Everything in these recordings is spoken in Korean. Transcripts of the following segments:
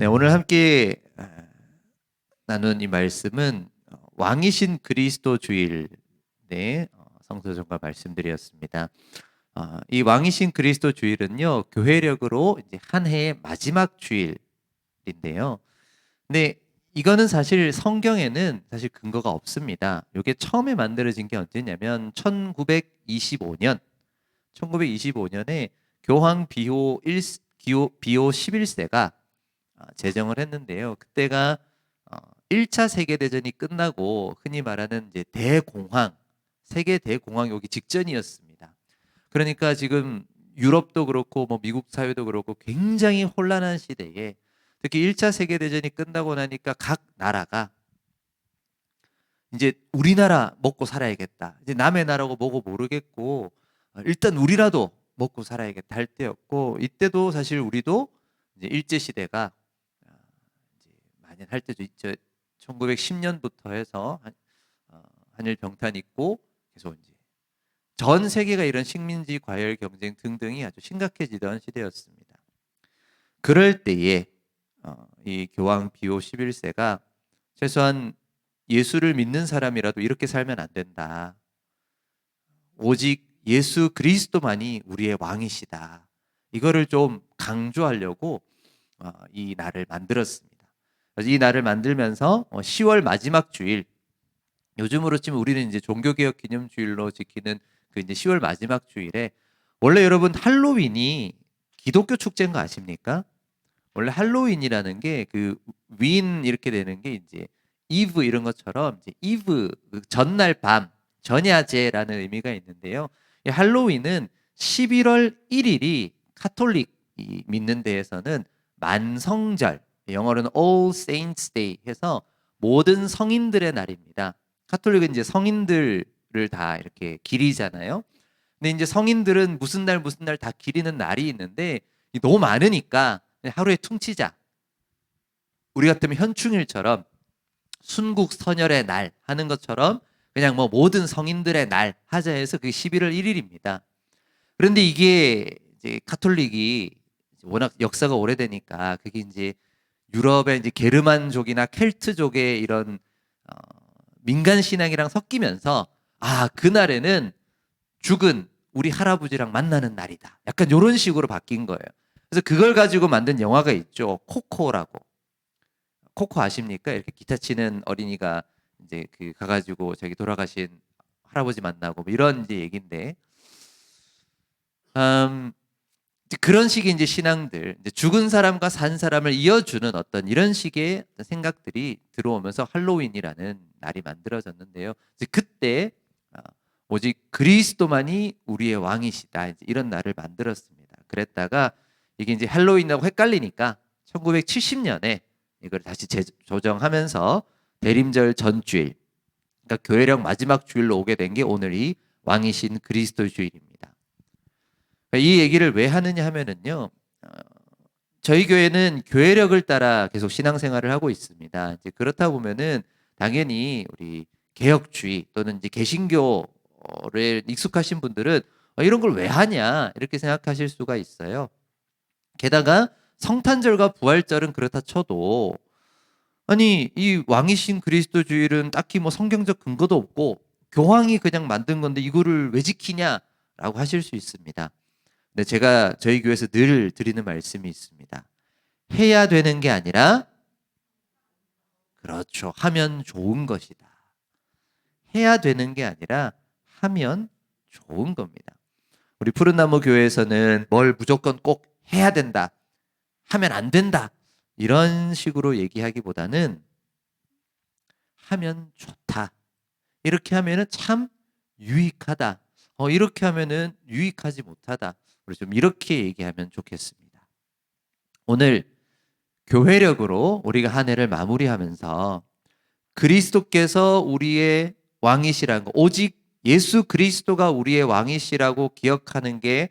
네, 오늘 함께 나눈 이 말씀은 왕이신 그리스도 주일 성서정과 말씀드렸습니다. 이 왕이신 그리스도 주일은요, 교회력으로 이제 한 해의 마지막 주일인데요. 근데 이거는 사실 성경에는 사실 근거가 없습니다. 이게 처음에 만들어진 게 언제냐면 1925년에 교황 비오 11세가 제정을 했는데요. 그때가 1차 세계대전이 끝나고 흔히 말하는 이제 대공황, 세계 대공황이 오기 직전이었습니다. 그러니까 지금 유럽도 그렇고 뭐 미국 사회도 그렇고 굉장히 혼란한 시대에 특히 1차 세계대전이 끝나고 나니까 각 나라가 이제 우리나라 먹고 살아야겠다. 이제 남의 나라고 뭐고 모르겠고 일단 우리라도 먹고 살아야겠다 할 때였고, 이때도 사실 우리도 이제 일제 시대가 이제 만연할 때도 있죠. 1910년부터 해서 한일 병탄 있고 계속 이제 전 세계가 이런 식민지 과열 경쟁 등등이 아주 심각해지던 시대였습니다. 그럴 때에 이 교황 비오 11세가 최소한 예수를 믿는 사람이라도 이렇게 살면 안 된다. 오직 예수 그리스도만이 우리의 왕이시다. 이거를 좀 강조하려고 이 날을 만들었습니다. 그래서 이 날을 만들면서 10월 마지막 주일, 요즘으로 치면 우리는 이제 종교개혁 기념주일로 지키는 그 이제 10월 마지막 주일에, 원래 여러분 할로윈이 기독교 축제인 거 아십니까? 원래 할로윈이라는 게 그 윈 이렇게 되는 게 이제 이브 이런 것처럼 이제 이브 그 전날 밤 전야제라는 의미가 있는데요. 이 할로윈은 11월 1일이 카톨릭이 믿는 데에서는 만성절, 영어로는 All Saints Day 해서 모든 성인들의 날입니다. 카톨릭은 이제 성인들을 다 이렇게 기리잖아요. 근데 이제 성인들은 무슨 날 무슨 날 다 기리는 날이 있는데 너무 많으니까 하루에 퉁치자. 우리 같으면 현충일처럼 순국선열의 날 하는 것처럼 그냥 뭐 모든 성인들의 날 하자 해서 그게 11월 1일입니다. 그런데 이게 이제 카톨릭이 워낙 역사가 오래되니까 그게 이제 유럽의 이제 게르만족이나 켈트족의 이런 어, 민간 신앙이랑 섞이면서 그날에는 죽은 우리 할아버지랑 만나는 날이다. 약간 이런 식으로 바뀐 거예요. 그래서 그걸 가지고 만든 영화가 있죠. 코코라고. 코코 아십니까? 이렇게 기타 치는 어린이가 이제 그 가가지고 자기 돌아가신 할아버지 만나고 뭐 이런 이제 얘기인데, 이제 그런 식의 이제 신앙들, 이제 죽은 사람과 산 사람을 이어주는 어떤 이런 식의 어떤 생각들이 들어오면서 할로윈이라는 날이 만들어졌는데요. 이제 그때 어, 오직 그리스도만이 우리의 왕이시다, 이제 이런 날을 만들었습니다. 그랬다가 이게 이제 할로윈하고 헷갈리니까 1970년에 이걸 다시 조정하면서 대림절 전주일, 그러니까 교회력 마지막 주일로 오게 된 게 오늘 이 왕이신 그리스도 주일입니다. 이 얘기를 왜 하느냐 하면은요, 저희 교회는 교회력을 따라 계속 신앙생활을 하고 있습니다. 이제 그렇다 보면은 당연히 우리 개혁주의 또는 이제 개신교를 익숙하신 분들은 이런 걸 왜 하냐 이렇게 생각하실 수가 있어요. 게다가 성탄절과 부활절은 그렇다 쳐도 아니 이 왕이신 그리스도 주일은 딱히 뭐 성경적 근거도 없고 교황이 그냥 만든 건데 이거를 왜 지키냐라고 하실 수 있습니다. 근데 제가 저희 교회에서 늘 드리는 말씀이 있습니다. 해야 되는 게 아니라, 그렇죠, 하면 좋은 것이다. 해야 되는 게 아니라 하면 좋은 겁니다. 우리 푸른나무 교회에서는 뭘 무조건 꼭 해야 된다, 하면 안 된다, 이런 식으로 얘기하기보다는 하면 좋다. 이렇게 하면은 참 유익하다. 이렇게 하면은 유익하지 못하다. 우리 좀 이렇게 얘기하면 좋겠습니다. 오늘 교회력으로 우리가 한 해를 마무리하면서 그리스도께서 우리의 왕이시라는 거, 오직 예수 그리스도가 우리의 왕이시라고 기억하는 게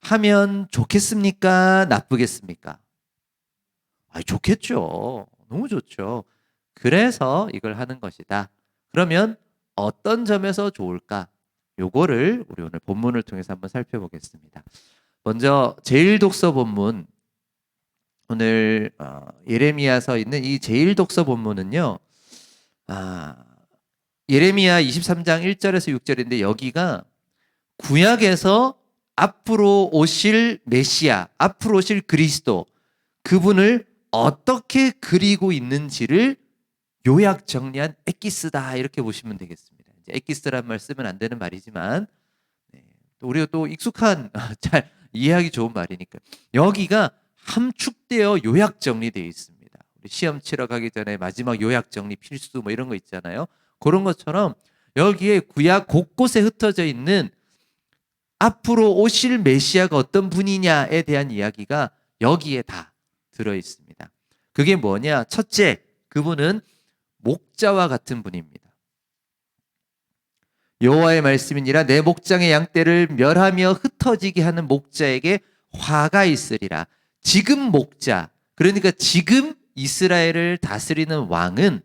하면 좋겠습니까? 나쁘겠습니까? 좋겠죠. 너무 좋죠. 그래서 이걸 하는 것이다. 그러면 어떤 점에서 좋을까? 요거를 우리 오늘 본문을 통해서 한번 살펴보겠습니다. 먼저 제1독서 본문 오늘 예레미야서 있는 이 제일 독서 본문은요. 예레미야 23장 1절에서 6절인데 여기가 구약에서 앞으로 오실 메시아, 앞으로 오실 그리스도, 그분을 어떻게 그리고 있는지를 요약 정리한 엑기스다, 이렇게 보시면 되겠습니다. 이제 엑기스란 말 쓰면 안 되는 말이지만 또 우리가 또 익숙한 잘 이해하기 좋은 말이니까 여기가 함축되어 요약 정리되어 있습니다. 우리 시험 치러 가기 전에 마지막 요약 정리 필수 뭐 이런 거 있잖아요. 그런 것처럼 여기에 구약 곳곳에 흩어져 있는 앞으로 오실 메시아가 어떤 분이냐에 대한 이야기가 여기에 다 들어 있습니다. 그게 뭐냐? 첫째, 그분은 목자와 같은 분입니다. 여호와의 말씀이니라 내 목장의 양떼를 멸하며 흩어지게 하는 목자에게 화가 있으리라. 지금 목자, 그러니까 지금 이스라엘을 다스리는 왕은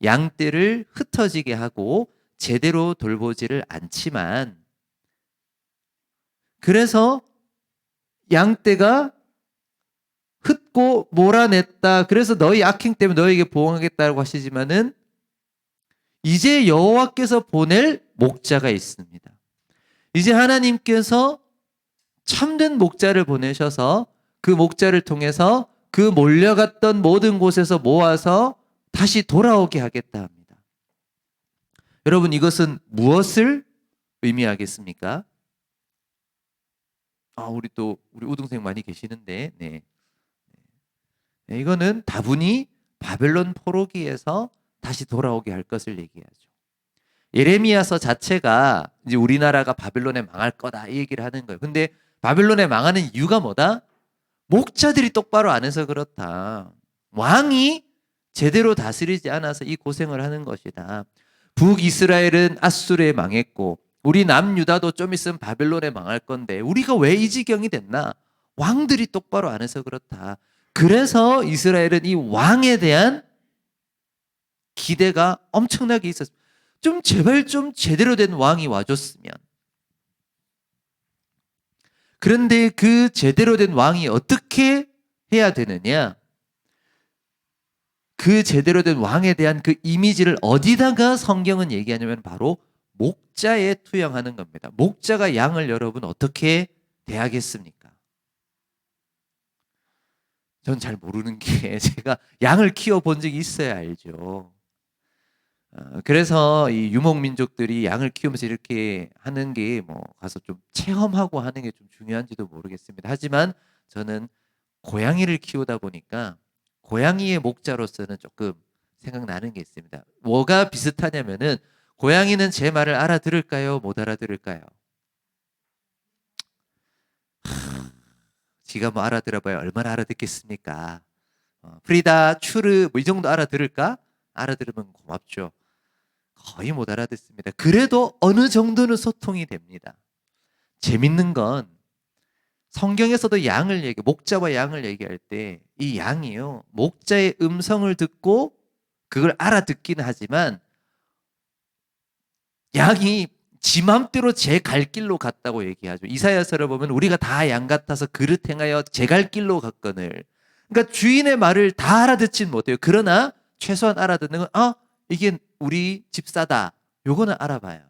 양떼를 흩어지게 하고 제대로 돌보지를 않지만, 그래서 양떼가 흩고 몰아냈다, 그래서 너희 악행 때문에 너에게 보응하겠다고 하시지만은 이제 여호와께서 보낼 목자가 있습니다. 이제 하나님께서 참된 목자를 보내셔서 그 목자를 통해서 그 몰려갔던 모든 곳에서 모아서 다시 돌아오게 하겠다 합니다. 여러분, 이것은 무엇을 의미하겠습니까? 우리 우등생 많이 계시는데, 네. 이거는 다분히 바벨론 포로기에서 다시 돌아오게 할 것을 얘기하죠. 예레미야서 자체가 이제 우리나라가 바벨론에 망할 거다 이 얘기를 하는 거예요. 근데 바벨론에 망하는 이유가 뭐다? 목자들이 똑바로 안 해서 그렇다. 왕이 제대로 다스리지 않아서 이 고생을 하는 것이다. 북이스라엘은 아수르에 망했고 우리 남유다도 좀 있으면 바벨론에 망할 건데 우리가 왜 이 지경이 됐나? 왕들이 똑바로 안 해서 그렇다. 그래서 이스라엘은 이 왕에 대한 기대가 엄청나게 있었습니다. 좀 제발 좀 제대로 된 왕이 와줬으면. 그런데 그 제대로 된 왕이 어떻게 해야 되느냐? 그 제대로 된 왕에 대한 그 이미지를 어디다가 성경은 얘기하냐면 바로 목자에 투영하는 겁니다. 목자가 양을 여러분 어떻게 대하겠습니까? 전 잘 모르는 게 제가 양을 키워본 적이 있어야 알죠. 그래서 이 유목민족들이 양을 키우면서 이렇게 하는 게 뭐 가서 좀 체험하고 하는 게 좀 중요한지도 모르겠습니다. 하지만 저는 고양이를 키우다 보니까 고양이의 목자로서는 조금 생각나는 게 있습니다. 뭐가 비슷하냐면은 고양이는 제 말을 알아들을까요? 못 알아들을까요? 지가 뭐 알아들어봐야 얼마나 알아듣겠습니까? 프리다, 추르 뭐 이 정도 알아들을까? 알아들으면 고맙죠. 거의 못 알아듣습니다. 그래도 어느 정도는 소통이 됩니다. 재밌는 건 성경에서도 목자와 양을 얘기할 때 이 양이요, 목자의 음성을 듣고 그걸 알아듣기는 하지만 양이 지 맘대로 제 갈 길로 갔다고 얘기하죠. 이사야서를 보면 우리가 다 양 같아서 그릇 행하여 제 갈 길로 갔거늘. 그러니까 주인의 말을 다 알아듣진 못해요. 그러나 최소한 알아듣는 건 이게 우리 집사다. 요거는 알아봐요.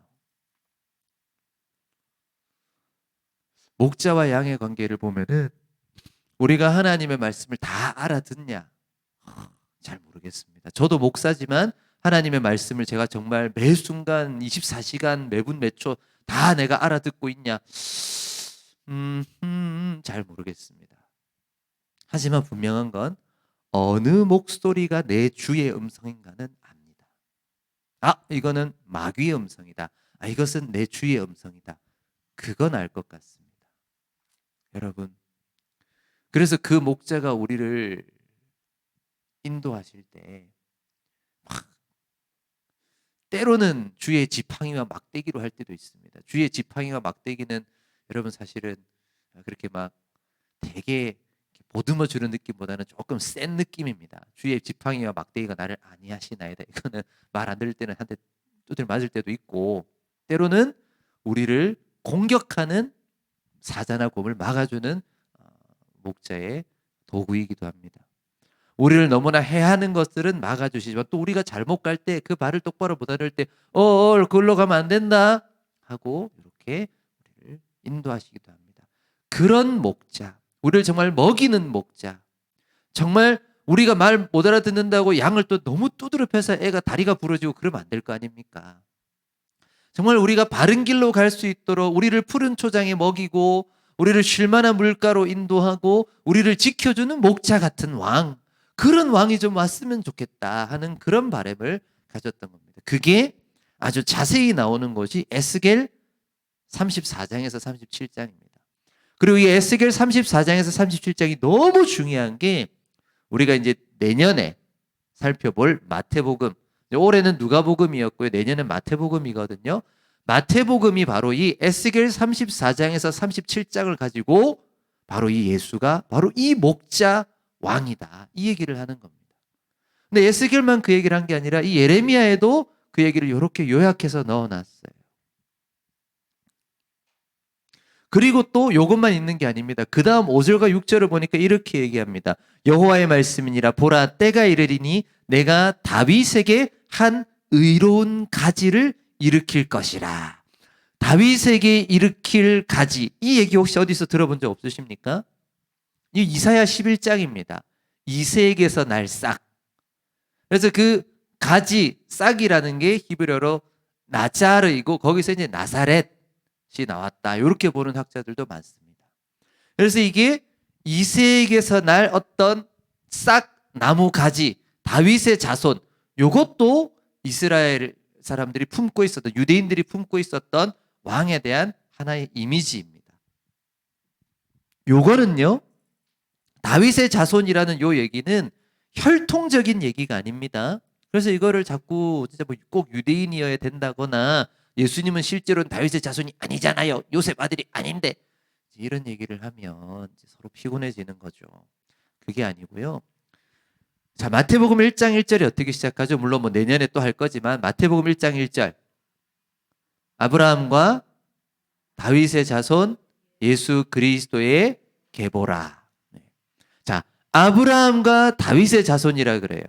목자와 양의 관계를 보면은 우리가 하나님의 말씀을 다 알아듣냐? 잘 모르겠습니다. 저도 목사지만 하나님의 말씀을 제가 정말 매 순간 24시간 매분 매초 다 내가 알아듣고 있냐? 잘 모르겠습니다. 하지만 분명한 건 어느 목소리가 내 주의 음성인가는 압니다. 이거는 마귀의 음성이다. 이것은 내 주의 음성이다. 그건 알 것 같습니다. 여러분, 그래서 그 목자가 우리를 인도하실 때 때로는 주의 지팡이와 막대기로 할 때도 있습니다. 주의 지팡이와 막대기는 여러분 사실은 그렇게 막 되게 보듬어 주는 느낌보다는 조금 센 느낌입니다. 주의 지팡이와 막대기가 나를 안위하시나이다. 이거는 말 안 들을 때는 한 대 두들 맞을 때도 있고, 때로는 우리를 공격하는 사자나 곰을 막아주는 목자의 도구이기도 합니다. 우리를 너무나 해하는 것들은 막아주시지만 또 우리가 잘못 갈 때 그 발을 똑바로 못 알을 때 그걸로 가면 안 된다 하고 이렇게 우리를 인도하시기도 합니다. 그런 목자, 우리를 정말 먹이는 목자, 정말 우리가 말 못 알아듣는다고 양을 또 너무 두드려 패서 애가 다리가 부러지고 그러면 안 될 거 아닙니까? 정말 우리가 바른 길로 갈 수 있도록 우리를 푸른 초장에 먹이고 우리를 쉴만한 물가로 인도하고 우리를 지켜주는 목자 같은 왕, 그런 왕이 좀 왔으면 좋겠다 하는 그런 바람을 가졌던 겁니다. 그게 아주 자세히 나오는 것이 에스겔 34장에서 37장입니다. 그리고 이 에스겔 34장에서 37장이 너무 중요한 게 우리가 이제 내년에 살펴볼 마태복음, 올해는 누가복음이었고요. 내년은 마태복음이거든요. 마태복음이 바로 이 에스겔 34장에서 37장을 가지고 바로 이 예수가 바로 이 목자 왕이다, 이 얘기를 하는 겁니다. 근데 에스겔만 그 얘기를 한 게 아니라 이 예레미야에도 그 얘기를 이렇게 요약해서 넣어놨어요. 그리고 또 이것만 있는 게 아닙니다. 그 다음 5절과 6절을 보니까 이렇게 얘기합니다. 여호와의 말씀이니라, 보라 때가 이르리니 내가 다윗에게 한 의로운 가지를 일으킬 것이라. 다윗에게 일으킬 가지, 이 얘기 혹시 어디서 들어본 적 없으십니까? 이 이사야 11장입니다. 이색에서 날 싹. 그래서 그 가지, 싹이라는 게 히브리어로 나자르이고 거기서 이제 나사렛이 나왔다, 이렇게 보는 학자들도 많습니다. 그래서 이게 이색에서 날 어떤 싹, 나무 가지, 다윗의 자손, 이것도 이스라엘 사람들이 품고 있었던, 유대인들이 품고 있었던 왕에 대한 하나의 이미지입니다. 요거는요, 다윗의 자손이라는 요 얘기는 혈통적인 얘기가 아닙니다. 그래서 이거를 자꾸 진짜 뭐 꼭 유대인이어야 된다거나 예수님은 실제로는 다윗의 자손이 아니잖아요, 요셉 아들이 아닌데, 이런 얘기를 하면 서로 피곤해지는 거죠. 그게 아니고요. 자, 마태복음 1장 1절이 어떻게 시작하죠? 물론 뭐 내년에 또 할 거지만 마태복음 1장 1절, 아브라함과 다윗의 자손 예수 그리스도의 계보라. 자, 아브라함과 다윗의 자손이라 그래요.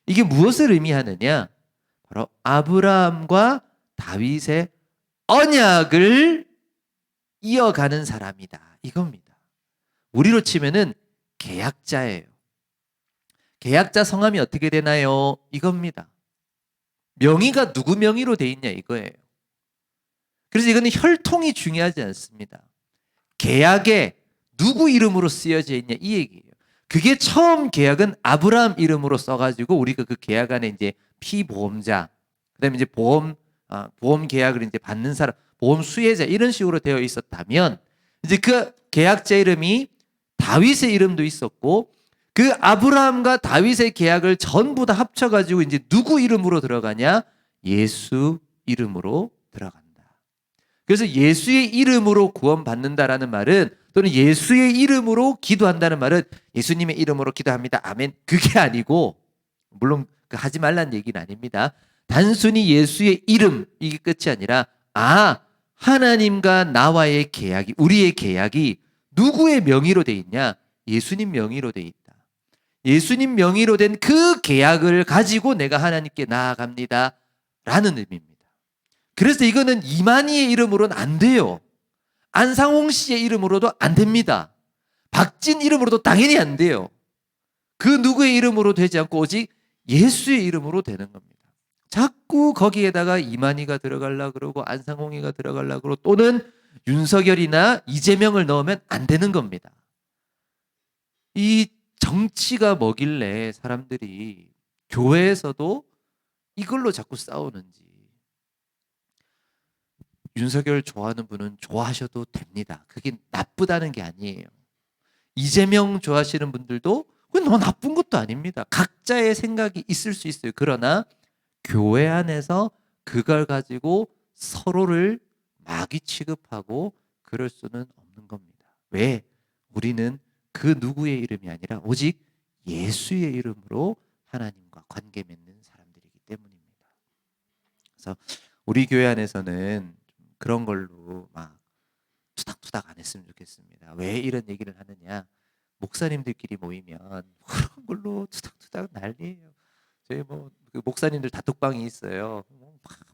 이게 무엇을 의미하느냐? 바로 아브라함과 다윗의 언약을 이어가는 사람이다, 이겁니다. 우리로 치면은 계약자예요. 계약자 성함이 어떻게 되나요? 이겁니다. 명의가 누구 명의로 돼 있냐, 이거예요. 그래서 이거는 혈통이 중요하지 않습니다. 계약에 누구 이름으로 쓰여져 있냐, 이 얘기예요. 그게 처음 계약은 아브라함 이름으로 써가지고 우리가 그 계약 안에 이제 피보험자, 그다음에 이제 보험 계약을 이제 받는 사람, 보험 수혜자, 이런 식으로 되어 있었다면, 이제 그 계약자 이름이 다윗의 이름도 있었고, 그 아브라함과 다윗의 계약을 전부 다 합쳐가지고 이제 누구 이름으로 들어가냐? 예수 이름으로 들어간다. 그래서 예수의 이름으로 구원받는다라는 말은, 또는 예수의 이름으로 기도한다는 말은 예수님의 이름으로 기도합니다, 아멘, 그게 아니고, 물론 하지 말라는 얘기는 아닙니다. 단순히 예수의 이름, 이게 끝이 아니라 하나님과 나와의 계약이, 우리의 계약이 누구의 명의로 돼 있냐? 예수님 명의로 돼 있다. 예수님 명의로 된 그 계약을 가지고 내가 하나님께 나아갑니다 라는 의미입니다. 그래서 이거는 이만희의 이름으로는 안 돼요. 안상홍 씨의 이름으로도 안 됩니다. 박진 이름으로도 당연히 안 돼요. 그 누구의 이름으로 되지 않고 오직 예수의 이름으로 되는 겁니다. 자꾸 거기에다가 이만희가 들어가려고 그러고 안상홍이가 들어가려고 그러고 또는 윤석열이나 이재명을 넣으면 안 되는 겁니다. 이 정치가 뭐길래 사람들이 교회에서도 이걸로 자꾸 싸우는지. 윤석열 좋아하는 분은 좋아하셔도 됩니다. 그게 나쁘다는 게 아니에요. 이재명 좋아하시는 분들도 그건 너 나쁜 것도 아닙니다. 각자의 생각이 있을 수 있어요. 그러나 교회 안에서 그걸 가지고 서로를 마귀 취급하고 그럴 수는 없는 겁니다. 왜? 우리는 그 누구의 이름이 아니라 오직 예수의 이름으로 하나님과 관계 맺는 사람들이기 때문입니다. 그래서 우리 교회 안에서는 그런 걸로 막 투닥투닥 안 했으면 좋겠습니다. 왜 이런 얘기를 하느냐? 목사님들끼리 모이면 그런 걸로 투닥투닥 난리예요. 저희 그 목사님들 단톡방이 있어요.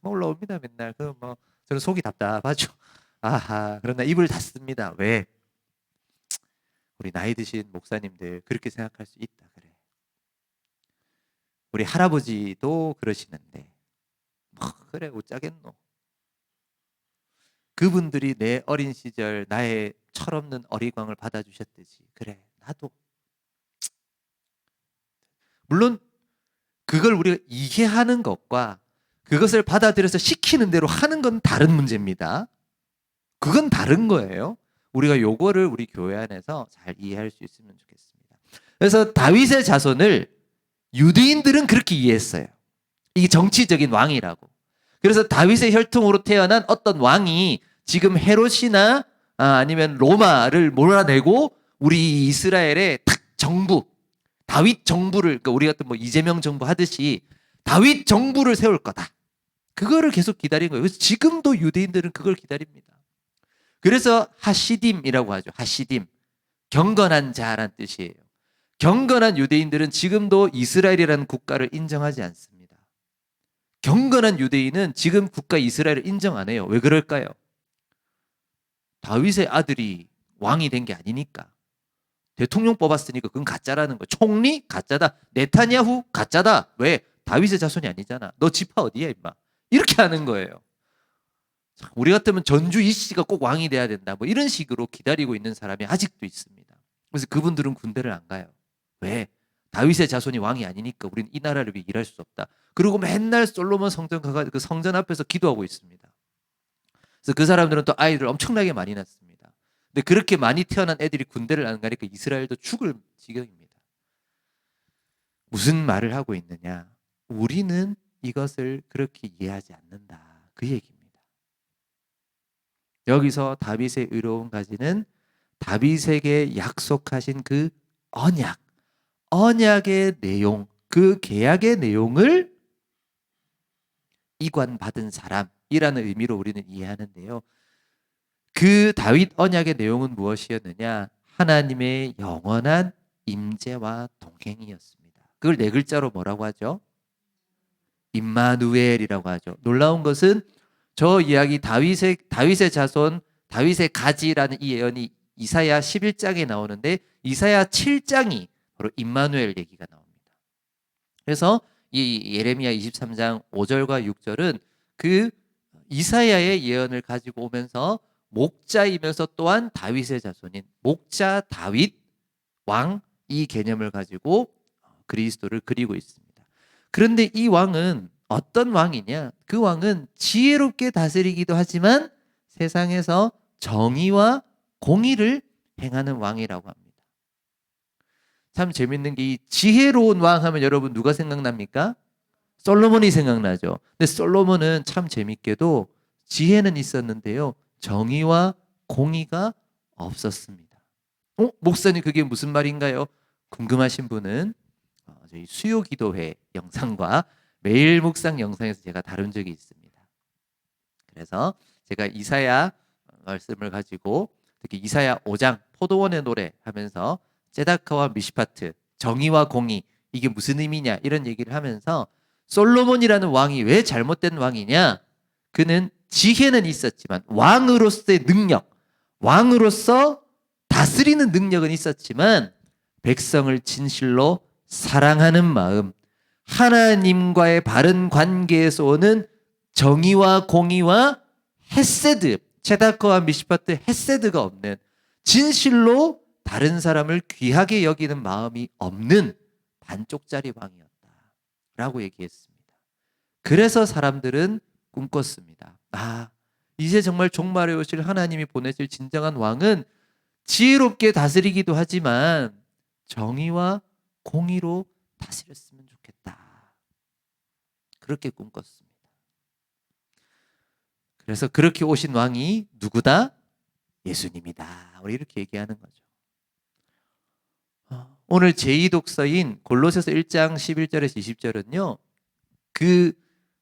막 올라옵니다 맨날. 저는 속이 답답하죠. 아하, 그러나 입을 닫습니다. 왜? 우리 나이 드신 목사님들 그렇게 생각할 수 있다 그래. 우리 할아버지도 그러시는데 그래 어쩌겠노. 그분들이 내 어린 시절 나의 철없는 어리광을 받아주셨듯이 그래 나도. 물론 그걸 우리가 이해하는 것과 그것을 받아들여서 시키는 대로 하는 건 다른 문제입니다. 그건 다른 거예요. 우리가 요거를 우리 교회 안에서 잘 이해할 수 있으면 좋겠습니다. 그래서 다윗의 자손을 유대인들은 그렇게 이해했어요. 이게 정치적인 왕이라고. 그래서 다윗의 혈통으로 태어난 어떤 왕이 지금 헤롯이나 아니면 로마를 몰아내고 우리 이스라엘의 탁 정부, 다윗 정부를, 그러니까 우리 같은 이재명 정부 하듯이 다윗 정부를 세울 거다. 그거를 계속 기다린 거예요. 그래서 지금도 유대인들은 그걸 기다립니다. 그래서 하시딤이라고 하죠. 하시딤. 경건한 자란 뜻이에요. 경건한 유대인들은 지금도 이스라엘이라는 국가를 인정하지 않습니다. 경건한 유대인은 지금 국가 이스라엘을 인정 안 해요. 왜 그럴까요? 다윗의 아들이 왕이 된 게 아니니까. 대통령 뽑았으니까 그건 가짜라는 거예요. 총리? 가짜다. 네타냐후? 가짜다. 왜? 다윗의 자손이 아니잖아. 너 지파 어디야 임마. 이렇게 하는 거예요. 우리 같으면 전주 이씨가 꼭 왕이 돼야 된다. 이런 식으로 기다리고 있는 사람이 아직도 있습니다. 그래서 그분들은 군대를 안 가요. 왜? 다윗의 자손이 왕이 아니니까 우리는 이 나라를 위해 일할 수 없다. 그리고 맨날 솔로몬 성전 가가지고 그 성전 앞에서 기도하고 있습니다. 그래서 그 사람들은 또 아이를 엄청나게 많이 낳습니다. 근데 그렇게 많이 태어난 애들이 군대를 안 가니까 이스라엘도 죽을 지경입니다. 무슨 말을 하고 있느냐? 우리는 이것을 그렇게 이해하지 않는다. 그 얘기입니다. 여기서 다윗의 의로운 가지는 다윗에게 약속하신 그 언약의 내용, 그 계약의 내용을 이관받은 사람이라는 의미로 우리는 이해하는데요. 그 다윗 언약의 내용은 무엇이었느냐? 하나님의 영원한 임재와 동행이었습니다. 그걸 네 글자로 뭐라고 하죠? 임마누엘이라고 하죠. 놀라운 것은 저 이야기 다윗의 자손, 다윗의 가지라는 이 예언이 이사야 11장에 나오는데 이사야 7장이 바로 임마누엘 얘기가 나옵니다. 그래서 이 예레미야 23장 5절과 6절은 그 이사야의 예언을 가지고 오면서 목자이면서 또한 다윗의 자손인 목자 다윗 왕 이 개념을 가지고 그리스도를 그리고 있습니다. 그런데 이 왕은 어떤 왕이냐? 그 왕은 지혜롭게 다스리기도 하지만 세상에서 정의와 공의를 행하는 왕이라고 합니다. 참 재밌는 게 이 지혜로운 왕 하면 여러분 누가 생각납니까? 솔로몬이 생각나죠. 근데 솔로몬은 참 재밌게도 지혜는 있었는데요. 정의와 공의가 없었습니다. 목사님 그게 무슨 말인가요? 궁금하신 분은 저희 수요기도회 영상과 매일 묵상 영상에서 제가 다룬 적이 있습니다. 그래서 제가 이사야 말씀을 가지고 특히 이사야 5장 포도원의 노래 하면서 제다카와 미시파트 정의와 공의 이게 무슨 의미냐 이런 얘기를 하면서 솔로몬이라는 왕이 왜 잘못된 왕이냐? 그는 지혜는 있었지만 왕으로서의 능력, 왕으로서 다스리는 능력은 있었지만 백성을 진실로 사랑하는 마음, 하나님과의 바른 관계에서 오는 정의와 공의와 헤세드, 체다커와 미시파트 헤세드가 없는 진실로 다른 사람을 귀하게 여기는 마음이 없는 반쪽짜리 왕이었다라고 얘기했습니다. 그래서 사람들은 꿈꿨습니다. 이제 정말 종말에 오실 하나님이 보내실 진정한 왕은 지혜롭게 다스리기도 하지만 정의와 공의로 다스렸으면 좋겠다. 그렇게 꿈꿨습니다. 그래서 그렇게 오신 왕이 누구다? 예수님이다. 우리 이렇게 얘기하는 거죠. 오늘 제2독서인 골로새서 1장 11절에서 20절은요. 그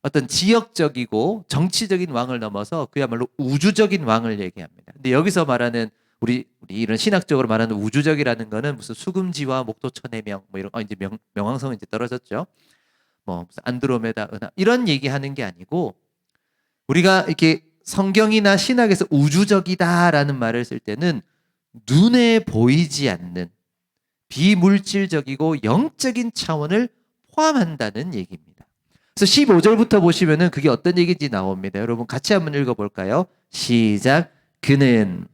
어떤 지역적이고 정치적인 왕을 넘어서 그야말로 우주적인 왕을 얘기합니다. 근데 여기서 말하는 우리 이런 신학적으로 말하는 우주적이라는 거는 무슨 수금지와 목도천의 명 뭐 이런 이제 명왕성은 이제 떨어졌죠. 뭐 무슨 안드로메다 은하 이런 얘기하는 게 아니고 우리가 이렇게 성경이나 신학에서 우주적이다라는 말을 쓸 때는 눈에 보이지 않는 비물질적이고 영적인 차원을 포함한다는 얘기입니다. 그래서 15절부터 보시면은 그게 어떤 얘기인지 나옵니다. 여러분 같이 한번 읽어볼까요? 시작. 그는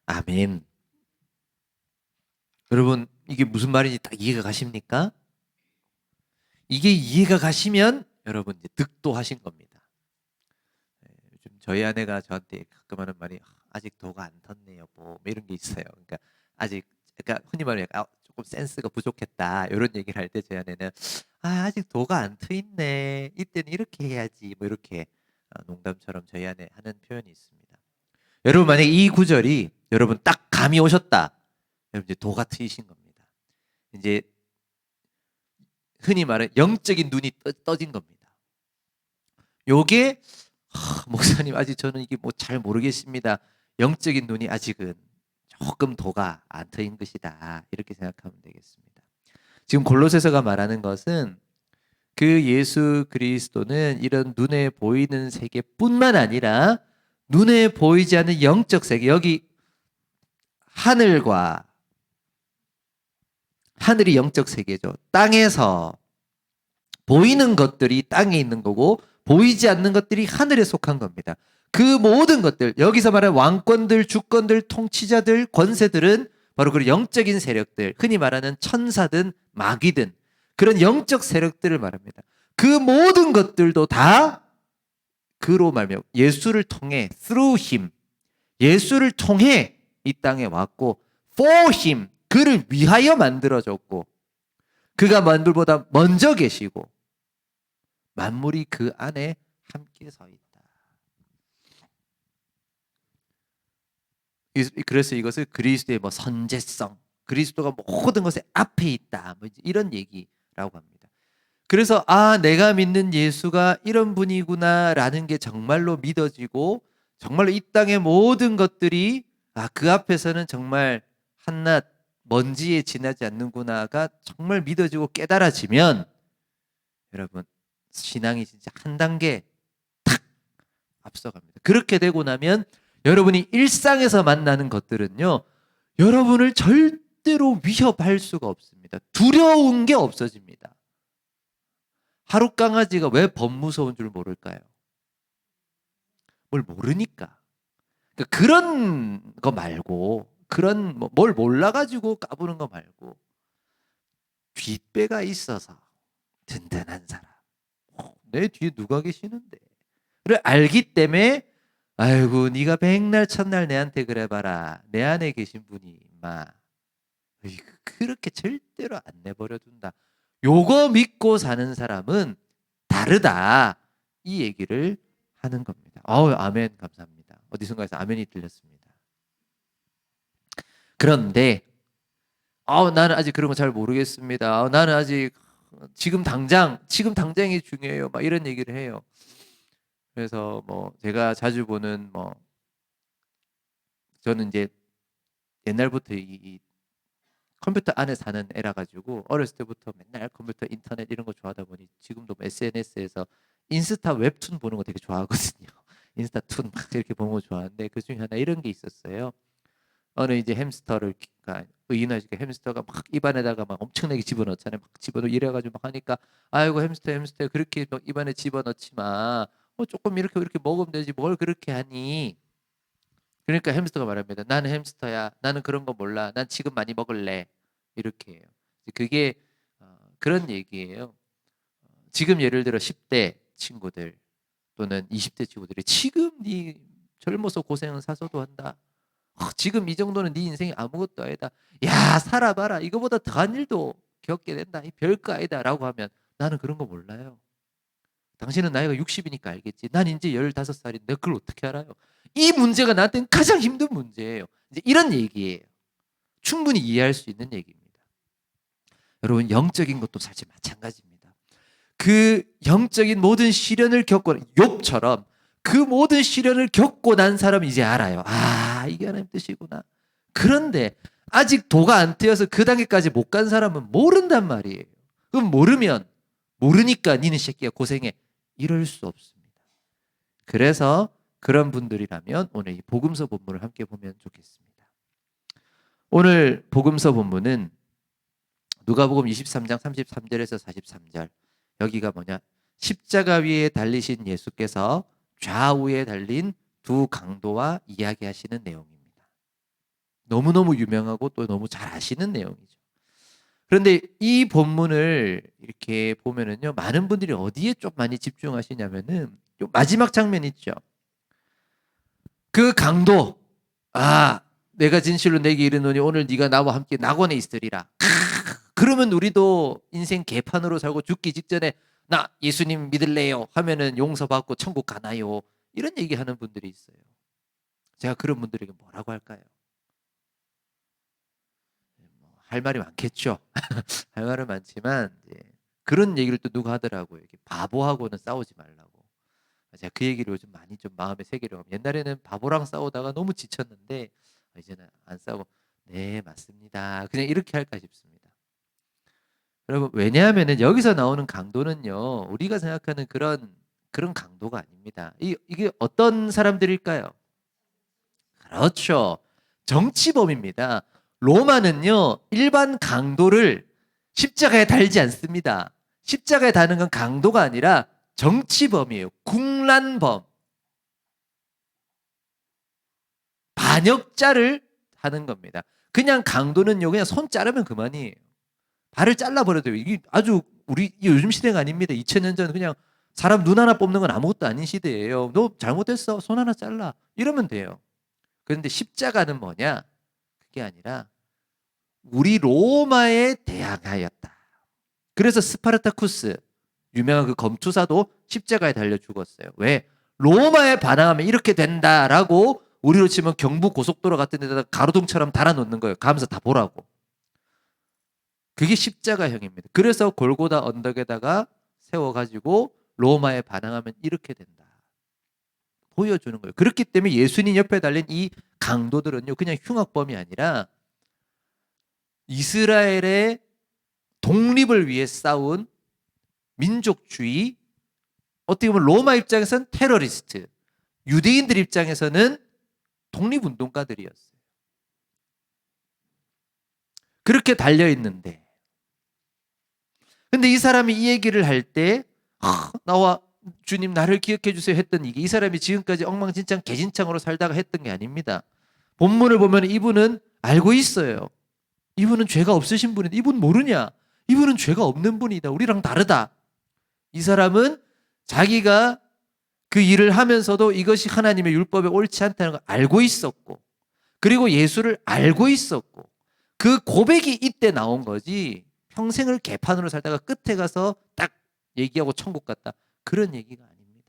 아멘. 여러분 이게 무슨 말인지 딱 이해가 가십니까? 이게 이해가 가시면 여러분 이제 득도하신 겁니다. 요즘 저희 아내가 저한테 가끔 하는 말이 아직 도가 안 텄네 여보 뭐 이런 게 있어요. 그러니까 아직 그러니까 흔히 말하면 조금 센스가 부족했다 이런 얘기를 할 때 저희 아내는 아직 도가 안 트있네 이때는 이렇게 해야지 뭐 이렇게 농담처럼 저희 아내 하는 표현이 있습니다. 여러분 만약에 이 구절이 여러분 딱 감이 오셨다. 여러분 이제 도가 트이신 겁니다. 이제 흔히 말하는 영적인 눈이 떠진 겁니다. 요게 목사님 아직 저는 이게 뭐 잘 모르겠습니다. 영적인 눈이 아직은 조금 도가 안 트인 것이다. 이렇게 생각하면 되겠습니다. 지금 골로새서가 말하는 것은 그 예수 그리스도는 이런 눈에 보이는 세계뿐만 아니라 눈에 보이지 않는 영적 세계 여기 하늘이 영적 세계죠. 땅에서 보이는 것들이 땅에 있는 거고 보이지 않는 것들이 하늘에 속한 겁니다. 그 모든 것들 여기서 말하는 왕권들, 주권들, 통치자들, 권세들은 바로 그 영적인 세력들 흔히 말하는 천사든 마귀든 그런 영적 세력들을 말합니다. 그 모든 것들도 다 그로 말미암아 예수를 통해 through him 예수를 통해 이 땅에 왔고 for him 그를 위하여 만들어졌고 그가 만물보다 먼저 계시고 만물이 그 안에 함께 서 있다. 그래서 이것을 그리스도의 뭐 선제성, 그리스도가 모든 것에 앞에 있다. 뭐 이런 얘기라고 합니다. 그래서 내가 믿는 예수가 이런 분이구나라는 게 정말로 믿어지고 정말로 이 땅의 모든 것들이 그 앞에서는 정말 한낱 먼지에 지나지 않는구나가 정말 믿어지고 깨달아지면 여러분 신앙이 진짜 한 단계 탁 앞서갑니다. 그렇게 되고 나면 여러분이 일상에서 만나는 것들은요 여러분을 절대로 위협할 수가 없습니다. 두려운 게 없어집니다. 하루 강아지가 왜 범 무서운 줄 모를까요? 뭘 모르니까. 그러니까 그런 거 말고 그런 뭘 몰라가지고 까부는 거 말고 뒷배가 있어서 든든한 사람. 내 뒤에 누가 계시는데? 그래 알기 때문에 아이고 네가 백날 첫날 내한테 그래봐라. 내 안에 계신 분이 임마 그렇게 절대로 안 내버려 둔다. 요거 믿고 사는 사람은 다르다. 이 얘기를 하는 겁니다. 아멘 감사합니다. 어디선가에서 아멘이 들렸습니다. 그런데 나는 아직 그런 거 잘 모르겠습니다. 나는 아직 지금 당장이 중요해요. 막 이런 얘기를 해요. 그래서 뭐 제가 자주 보는 저는 이제 옛날부터 이 컴퓨터 안에 사는 애라 가지고 어렸을 때부터 맨날 컴퓨터 인터넷 이런 거 좋아하다 보니 지금도 SNS에서 인스타 웹툰 보는 거 되게 좋아하거든요. 인스타툰 막 이렇게 보는 거 좋아하는데 그 중에 하나 이런 게 있었어요. 어느 이제 햄스터를 의인화시켜 햄스터가 막 입안에다가 막 엄청나게 집어넣잖아요. 막 집어넣고 이래가지고 막 하니까 아이고 햄스터 그렇게 막 입안에 집어넣지 마. 조금 이렇게 먹으면 되지 뭘 그렇게 하니. 그러니까 햄스터가 말합니다. 나는 햄스터야. 나는 그런 거 몰라. 난 지금 많이 먹을래. 이렇게 해요. 그게 그런 얘기예요. 지금 예를 들어 10대 친구들 또는 20대 친구들이 지금 네 젊어서 고생은 사서도 한다. 지금 이 정도는 네 인생이 아무것도 아니다. 야, 살아봐라. 이거보다 더한 일도 겪게 된다. 이 별거 아니다. 라고 하면 나는 그런 거 몰라요. 당신은 나이가 60이니까 알겠지. 난 이제 15살인데 그걸 어떻게 알아요? 이 문제가 나한테는 가장 힘든 문제예요. 이제 이런 얘기예요. 충분히 이해할 수 있는 얘기입니다. 여러분, 영적인 것도 사실 마찬가지입니다. 그 영적인 모든 시련을 겪고, 욥처럼 그 모든 시련을 겪고 난 사람은 이제 알아요. 아, 이게 하나님 뜻이구나. 그런데 아직 도가 안 트여서 그 단계까지 못 간 사람은 모른단 말이에요. 그럼 모르니까 니는 새끼야 고생해. 이럴 수 없습니다. 그래서 그런 분들이라면 오늘 이 복음서 본문을 함께 보면 좋겠습니다. 오늘 복음서 본문은 누가복음 23장 33절에서 43절. 여기가 뭐냐? 십자가 위에 달리신 예수께서 좌우에 달린 두 강도와 이야기하시는 내용입니다. 너무너무 유명하고 또 너무 잘 아시는 내용이죠. 그런데 이 본문을 이렇게 보면은요, 많은 분들이 어디에 좀 많이 집중하시냐면은 마지막 장면 있죠. 그 강도, 내가 진실로 내게 이르노니 오늘 네가 나와 함께 낙원에 있으리라. 그러면 우리도 인생 개판으로 살고 죽기 직전에 나 예수님 믿을래요 하면은 용서받고 천국 가나요? 이런 얘기하는 분들이 있어요. 제가 그런 분들에게 뭐라고 할까요? 할 말이 많겠죠. 할 말은 많지만 그런 얘기를 또 누가 하더라고요. 이렇게 바보하고는 싸우지 말라고. 제가 그 얘기를 요즘 많이 좀 마음에 새기려고 합니다. 옛날에는 바보랑 싸우다가 너무 지쳤는데 이제는 안 싸우고 네 맞습니다. 그냥 이렇게 할까 싶습니다. 여러분, 왜냐하면 여기서 나오는 강도는요, 우리가 생각하는 그런 강도가 아닙니다. 이게 어떤 사람들일까요? 그렇죠. 정치범입니다. 로마는요, 일반 강도를 십자가에 달지 않습니다. 십자가에 다는 건 강도가 아니라 정치범이에요. 국난범. 반역자를 하는 겁니다. 그냥 강도는요, 그냥 손 자르면 그만이에요. 발을 잘라버려도 이게 아주 우리 요즘 시대가 아닙니다. 2000년 전 그냥 사람 눈 하나 뽑는 건 아무것도 아닌 시대예요. 너 잘못했어. 손 하나 잘라. 이러면 돼요. 그런데 십자가는 뭐냐? 그게 아니라 우리 로마에 대항하였다. 그래서 스파르타쿠스 유명한 그 검투사도 십자가에 달려 죽었어요. 왜? 로마에 반항하면 이렇게 된다라고 우리로 치면 경부 고속도로 같은 데다가 가로등처럼 달아놓는 거예요. 가면서 다 보라고. 그게 십자가형입니다. 그래서 골고다 언덕에다가 세워가지고 로마에 반항하면 이렇게 된다. 보여주는 거예요. 그렇기 때문에 예수님 옆에 달린 이 강도들은요, 그냥 흉악범이 아니라 이스라엘의 독립을 위해 싸운 민족주의, 어떻게 보면 로마 입장에서는 테러리스트, 유대인들 입장에서는 독립운동가들이었어요. 그렇게 달려있는데, 근데 이 사람이 이 얘기를 할 때 나와 주님 나를 기억해 주세요 했던 이 사람이 지금까지 엉망진창 개진창으로 살다가 했던 게 아닙니다. 본문을 보면 이분은 알고 있어요. 이분은 죄가 없으신 분인데 이분 모르냐? 이분은 죄가 없는 분이다. 우리랑 다르다. 이 사람은 자기가 그 일을 하면서도 이것이 하나님의 율법에 옳지 않다는 걸 알고 있었고, 그리고 예수를 알고 있었고, 그 고백이 이때 나온 거지 평생을 개판으로 살다가 끝에 가서 딱 얘기하고 천국 갔다. 그런 얘기가 아닙니다.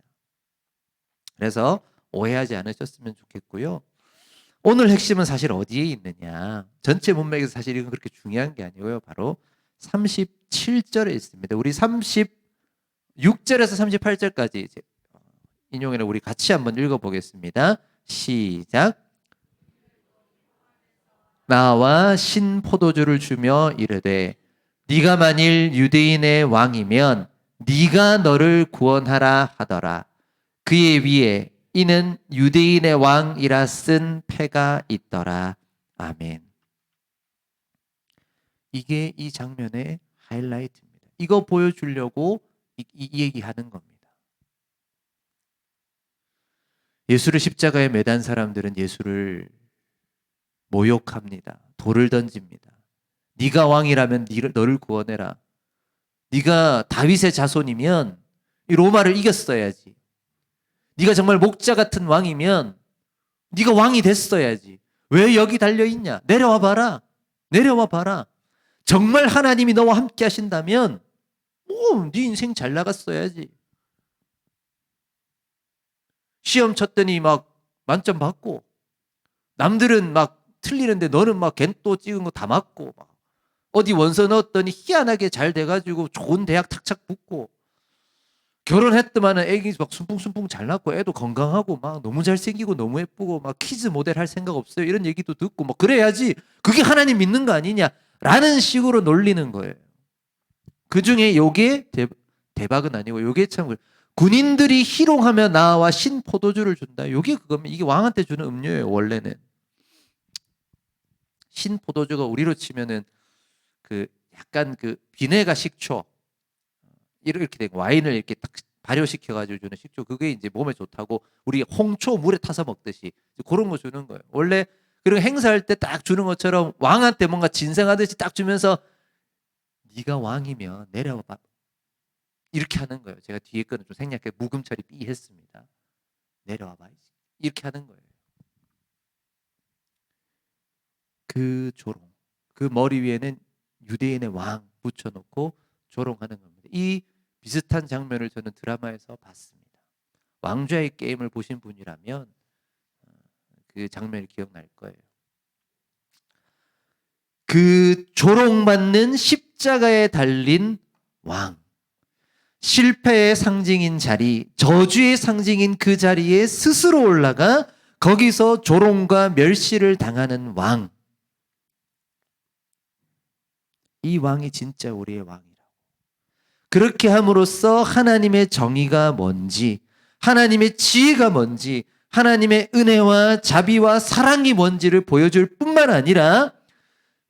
그래서 오해하지 않으셨으면 좋겠고요. 오늘 핵심은 사실 어디에 있느냐. 전체 문맥에서 사실 이건 그렇게 중요한 게 아니고요. 바로 37절에 있습니다. 우리 36절에서 38절까지 인용해서 우리 같이 한번 읽어보겠습니다. 시작. 나와 신 포도주를 주며 이르되 네가 만일 유대인의 왕이면 네가 너를 구원하라 하더라. 그의 위에 이는 유대인의 왕이라 쓴 패가 있더라. 아멘. 이게 이 장면의 하이라이트입니다. 이거 보여주려고 이 얘기하는 겁니다. 예수를 십자가에 매단 사람들은 예수를 모욕합니다. 돌을 던집니다. 네가 왕이라면 너를 구원해라. 네가 다윗의 자손이면 이 로마를 이겼어야지. 네가 정말 목자 같은 왕이면 네가 왕이 됐어야지. 왜 여기 달려있냐? 내려와 봐라. 내려와 봐라. 정말 하나님이 너와 함께 하신다면 네 인생 잘 나갔어야지. 시험 쳤더니 막 만점 받고 남들은 막 틀리는데 너는 막 겐또 찍은 거 다 맞고 막 어디 원서 넣었더니 희한하게 잘 돼가지고 좋은 대학 탁착 붙고 결혼했더만은 애기 막 순풍순풍 잘 낳고 애도 건강하고 막 너무 잘생기고 너무 예쁘고 막 키즈 모델 할 생각 없어요. 이런 얘기도 듣고 막 그래야지 그게 하나님 믿는 거 아니냐라는 식으로 놀리는 거예요. 그중에 요게 대박은 아니고 요게 참 군인들이 희롱하며 나와 신 포도주를 준다. 요게 그거면 이게 왕한테 주는 음료예요. 원래는 신 포도주가 우리로 치면은 그 약간 그 비네가 식초 이렇게 된 와인을 이렇게 딱 발효시켜 가지고 주는 식초, 그게 이제 몸에 좋다고 우리 홍초 물에 타서 먹듯이 그런 거 주는 거예요. 원래 그리고 행사할 때 딱 주는 것처럼 왕한테 뭔가 진상하듯이 딱 주면서 네가 왕이면 내려와 봐 이렇게 하는 거예요. 제가 뒤에 거는 좀 생략해 묵음 처리 삐 했습니다. 내려와 봐 이렇게 하는 거예요. 그 조롱, 그 머리 위에는 유대인의 왕 붙여놓고 조롱하는 겁니다. 이 비슷한 장면을 저는 드라마에서 봤습니다. 왕좌의 게임을 보신 분이라면 그 장면이 기억날 거예요. 그 조롱받는 십자가에 달린 왕, 실패의 상징인 자리, 저주의 상징인 그 자리에 스스로 올라가 거기서 조롱과 멸시를 당하는 왕. 이 왕이 진짜 우리의 왕이라고. 그렇게 함으로써 하나님의 정의가 뭔지, 하나님의 지혜가 뭔지, 하나님의 은혜와 자비와 사랑이 뭔지를 보여줄 뿐만 아니라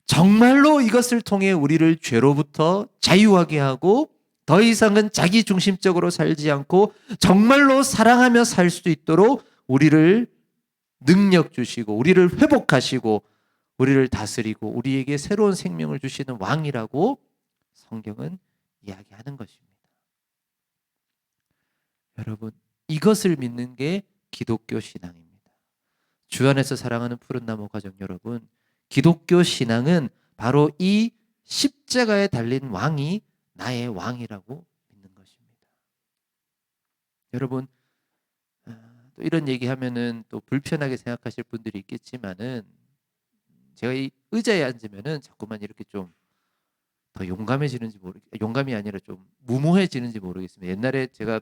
정말로 이것을 통해 우리를 죄로부터 자유하게 하고 더 이상은 자기 중심적으로 살지 않고 정말로 사랑하며 살 수 있도록 우리를 능력 주시고 우리를 회복하시고 우리를 다스리고 우리에게 새로운 생명을 주시는 왕이라고 성경은 이야기하는 것입니다. 여러분, 이것을 믿는 게 기독교 신앙입니다. 주 안에서 사랑하는 푸른나무 가족 여러분, 기독교 신앙은 바로 이 십자가에 달린 왕이 나의 왕이라고 믿는 것입니다. 여러분, 또 이런 얘기하면은 또 불편하게 생각하실 분들이 있겠지만은 제가 이 의자에 앉으면은 자꾸만 이렇게 좀 더 용감해지는지 용감이 아니라 좀 무모해지는지 모르겠습니다. 옛날에 제가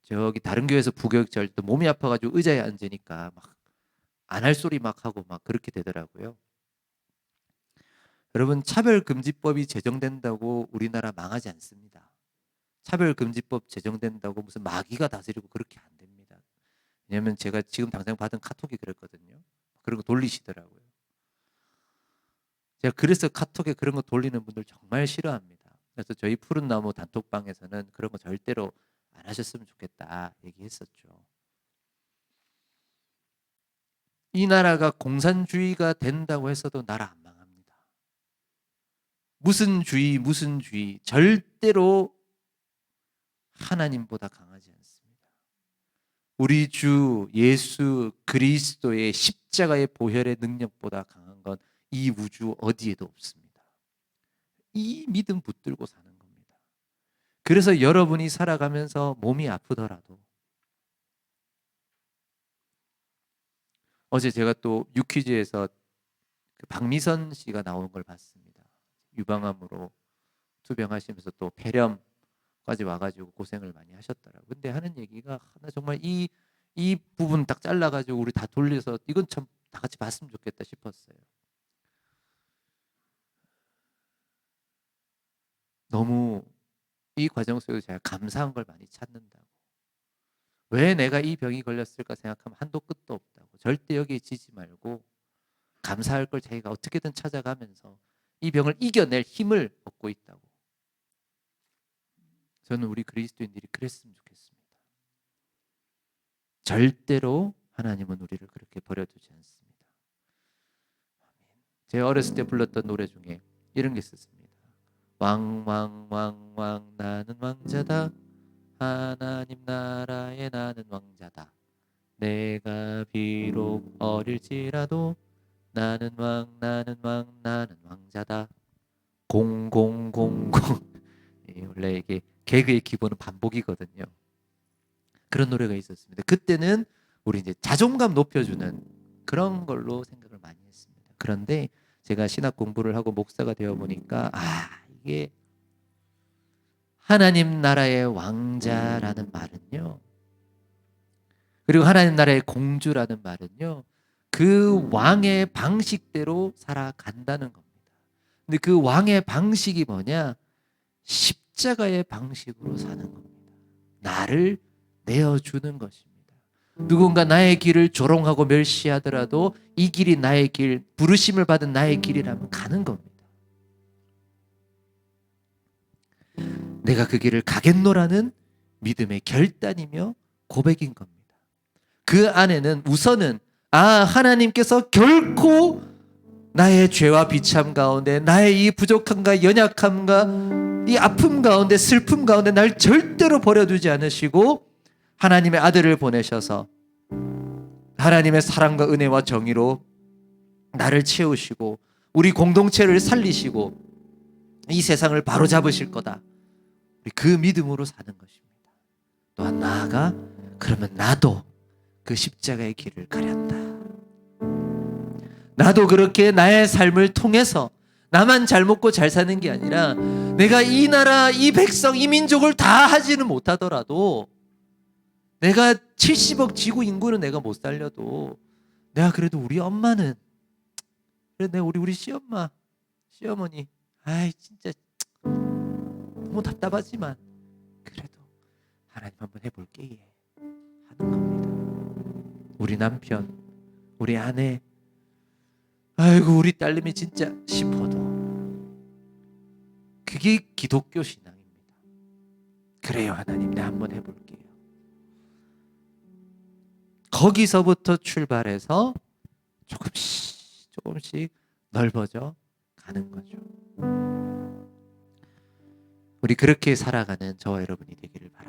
저기 다른 교회에서 부교육자 할 때 몸이 아파가지고 의자에 앉으니까 막 안 할 소리 막 하고 막 그렇게 되더라고요. 여러분, 차별금지법이 제정된다고 우리나라 망하지 않습니다. 차별금지법 제정된다고 무슨 마귀가 다스리고 그렇게 안 됩니다. 왜냐하면 제가 지금 당장 받은 카톡이 그랬거든요. 그런 거 돌리시더라고요. 제가 그래서 카톡에 그런 거 돌리는 분들 정말 싫어합니다. 그래서 저희 푸른나무 단톡방에서는 그런 거 절대로 안 하셨으면 좋겠다 얘기했었죠. 이 나라가 공산주의가 된다고 해서도 나라 안 망합니다. 무슨 주의 절대로 하나님보다 강하지 않습니다. 우리 주 예수 그리스도의 십자가의 보혈의 능력보다 강한 건 이 우주 어디에도 없습니다. 이 믿음 붙들고 사는 겁니다. 그래서 여러분이 살아가면서 몸이 아프더라도 어제 제가 또 유퀴즈에서 그 박미선 씨가 나온 걸 봤습니다. 유방암으로 투병하시면서 또 폐렴까지 와가지고 고생을 많이 하셨더라고요. 근데 하는 얘기가 나 정말 이 부분 딱 잘라가지고 우리 다 돌려서 이건 참 다 같이 봤으면 좋겠다 싶었어요. 너무 이 과정 속에서 제가 감사한 걸 많이 찾는다고. 왜 내가 이 병이 걸렸을까 생각하면 한도 끝도 없다고. 절대 여기에 지지 말고 감사할 걸 자기가 어떻게든 찾아가면서 이 병을 이겨낼 힘을 얻고 있다고. 저는 우리 그리스도인들이 그랬으면 좋겠습니다. 절대로 하나님은 우리를 그렇게 버려두지 않습니다. 제가 어렸을 때 불렀던 노래 중에 이런 게 있었습니다. 왕왕왕왕 나는 왕자다. 하나님 나라에 나는 왕자다. 내가 비록 어릴지라도 나는 왕 나는 왕 나는 왕자다. 공공공공. 원래 이게 개그의 기본은 반복이거든요. 그런 노래가 있었습니다. 그때는 우리 이제 자존감 높여주는 그런 걸로 생각을 많이 했습니다. 그런데 제가 신학 공부를 하고 목사가 되어 보니까 이게 하나님 나라의 왕자라는 말은요, 그리고 하나님 나라의 공주라는 말은요, 그 왕의 방식대로 살아간다는 겁니다. 근데 그 왕의 방식이 뭐냐? 십자가의 방식으로 사는 겁니다. 나를 내어주는 것입니다. 누군가 나의 길을 조롱하고 멸시하더라도 이 길이 나의 길, 부르심을 받은 나의 길이라면 가는 겁니다. 내가 그 길을 가겠노라는 믿음의 결단이며 고백인 겁니다. 그 안에는 우선은 하나님께서 결코 나의 죄와 비참 가운데, 나의 이 부족함과 연약함과 이 아픔 가운데, 슬픔 가운데 날 절대로 버려두지 않으시고 하나님의 아들을 보내셔서 하나님의 사랑과 은혜와 정의로 나를 채우시고 우리 공동체를 살리시고 이 세상을 바로잡으실 거다. 그 믿음으로 사는 것입니다. 또한 나아가 그러면 나도 그 십자가의 길을 가련다. 나도 그렇게 나의 삶을 통해서 나만 잘 먹고 잘 사는 게 아니라 내가 이 나라, 이 백성, 이 민족을 다 하지는 못하더라도, 내가 70억 지구 인구는 내가 못 살려도 내가 그래도 우리 엄마는, 그래 내가 우리 시엄마, 시어머니, 진짜 너무 답답하지만 그래도 하나님 한번 해볼게 하는 겁니다. 우리 남편, 우리 아내, 우리 딸내미 진짜 싶어도 그게 기독교 신앙입니다. 그래요, 하나님, 내 한번 해볼게요. 거기서부터 출발해서 조금씩 넓어져 가는 거죠. 우리 그렇게 살아가는 저와 여러분이 되기를 바랍니다.